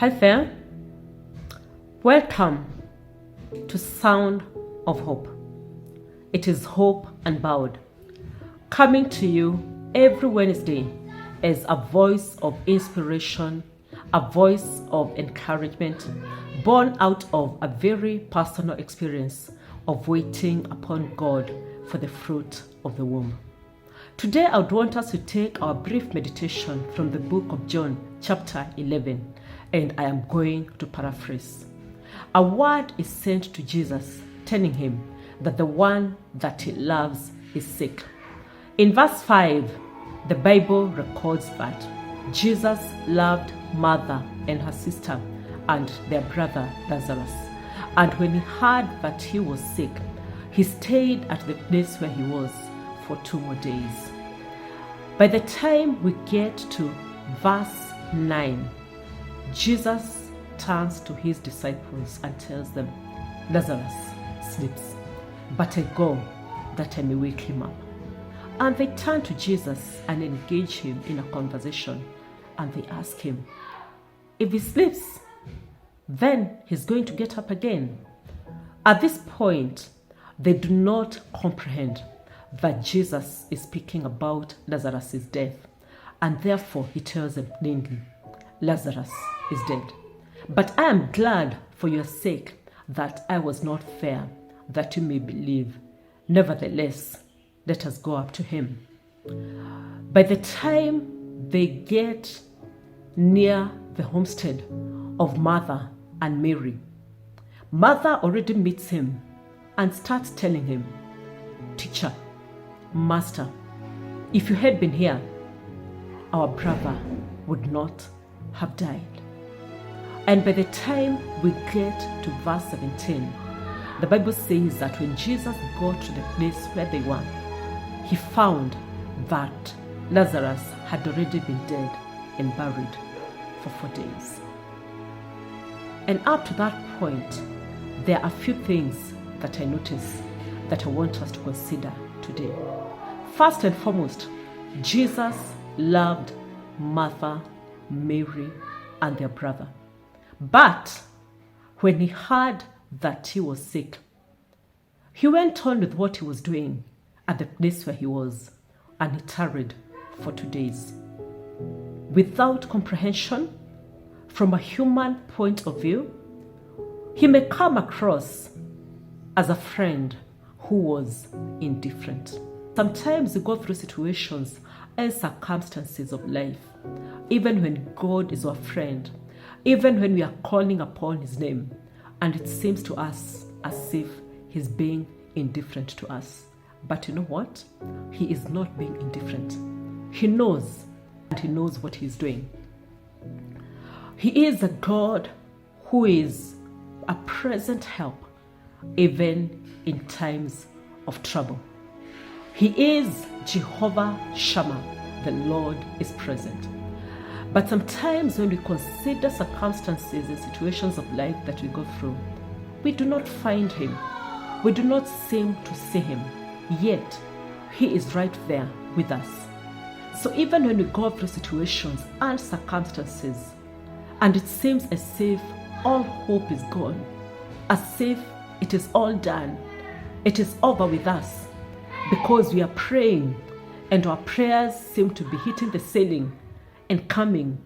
Hi there. Welcome to Sound of Hope. It is Hope Unbowed, coming to you every Wednesday as a voice of inspiration, a voice of encouragement, born out of a very personal experience of waiting upon God for the fruit of the womb. Today, I would want us to take our brief meditation from the book of John, chapter 11, and I am going to paraphrase. A word is sent to Jesus, telling him that the one that he loves is sick. In verse 5, the Bible records that Jesus loved Martha and her sister and their brother Lazarus. And when he heard that he was sick, he stayed at the place where he was for 2 more days. By the time we get to verse 9, Jesus turns to his disciples and tells them, Lazarus sleeps, but I go that I may wake him up. And they turn to Jesus and engage him in a conversation, and they ask him, if he sleeps, then he's going to get up again. At this point, they do not comprehend that Jesus is speaking about Lazarus' death, and therefore he tells them plainly, Lazarus is dead. But I am glad for your sake that I was not there, that you may believe. Nevertheless, let us go up to him. By the time they get near the homestead of Martha and Mary, Martha already meets him and starts telling him, Teacher, Master, if you had been here, our brother would not have died. And by the time we get to verse 17, the Bible says that when Jesus got to the place where they were, he found that Lazarus had already been dead and buried for 4 days. And up to that point, there are a few things that I notice that I want us to consider today. First and foremost, Jesus loved Martha, Mary, and their brother. But when he heard that he was sick, he went on with what he was doing at the place where he was, and he tarried for 2 days. Without comprehension, from a human point of view, he may come across as a friend who was indifferent. Sometimes we go through situations and circumstances of life, even when God is our friend, even when we are calling upon his name, and it seems to us as if he's being indifferent to us. But you know what? He is not being indifferent. He knows, and he knows what he's doing. He is a God who is a present help even in times of trouble. He is Jehovah Shammah, the Lord is present. But sometimes when we consider circumstances and situations of life that we go through, we do not find him. We do not seem to see him. Yet, he is right there with us. So even when we go through situations and circumstances, and it seems as if all hope is gone, as if it is all done, it is over with us, because we are praying and our prayers seem to be hitting the ceiling and coming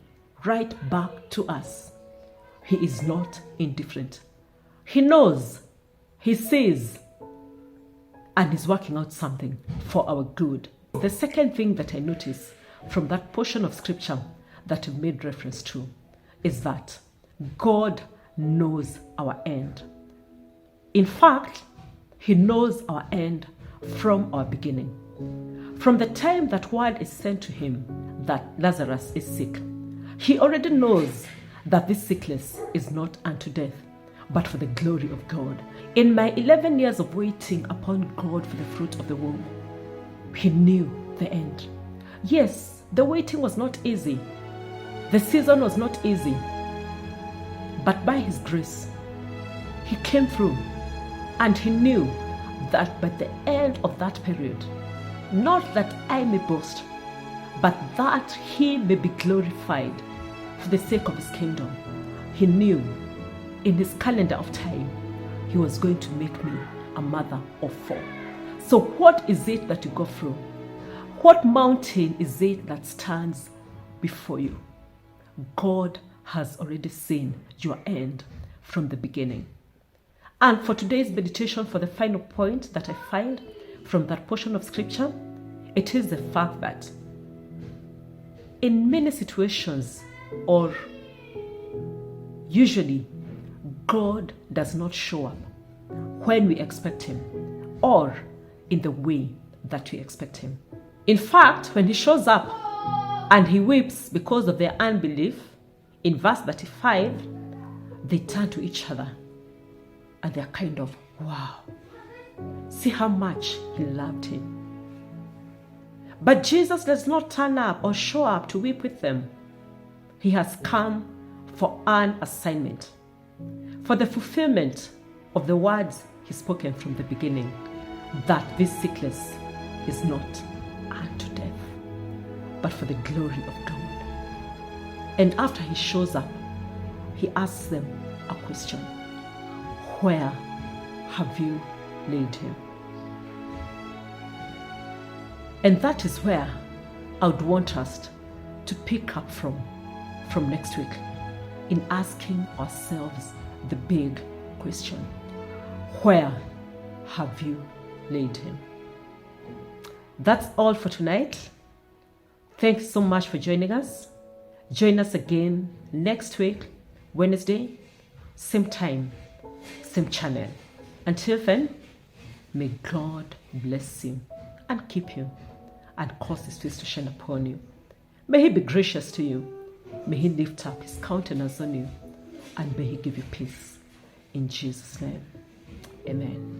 right back to us. He is not indifferent. He knows, he sees, and he's working out something for our good. The second thing that I notice from that portion of scripture that we made reference to is that God knows our end. In fact, he knows our end from our beginning. From the time that word is sent to him that Lazarus is sick, he already knows that this sickness is not unto death, but for the glory of God. In my 11 years of waiting upon God for the fruit of the womb, he knew the end. Yes, the waiting was not easy. The season was not easy. But by his grace, he came through, and he knew that by the end of that period, not that I may boast, but that he may be glorified for the sake of his kingdom. He knew in his calendar of time, he was going to make me a mother of 4. So what is it that you go through? What mountain is it that stands before you? God has already seen your end from the beginning. And for today's meditation, for the final point that I find from that portion of scripture, it is the fact that in many situations, or usually, God does not show up when we expect him or in the way that we expect him. In fact, when he shows up and he weeps because of their unbelief, in verse 35, they turn to each other and they're kind of, wow, see how much he loved him. But Jesus does not turn up or show up to weep with them. He has come for an assignment, for the fulfillment of the words he spoken from the beginning, that this sickness is not unto death, but for the glory of God. And after he shows up, he asks them a question: where have you laid him? And that is where I would want us to pick up from next week, in asking ourselves the big question: where have you laid him? That's all for tonight. Thanks so much for joining us. Join us again next week, Wednesday, same time, same channel. Until then, may God bless you and keep you and cause his face to shine upon you. May he be gracious to you. May he lift up his countenance on you, and may he give you peace. In Jesus' name, amen.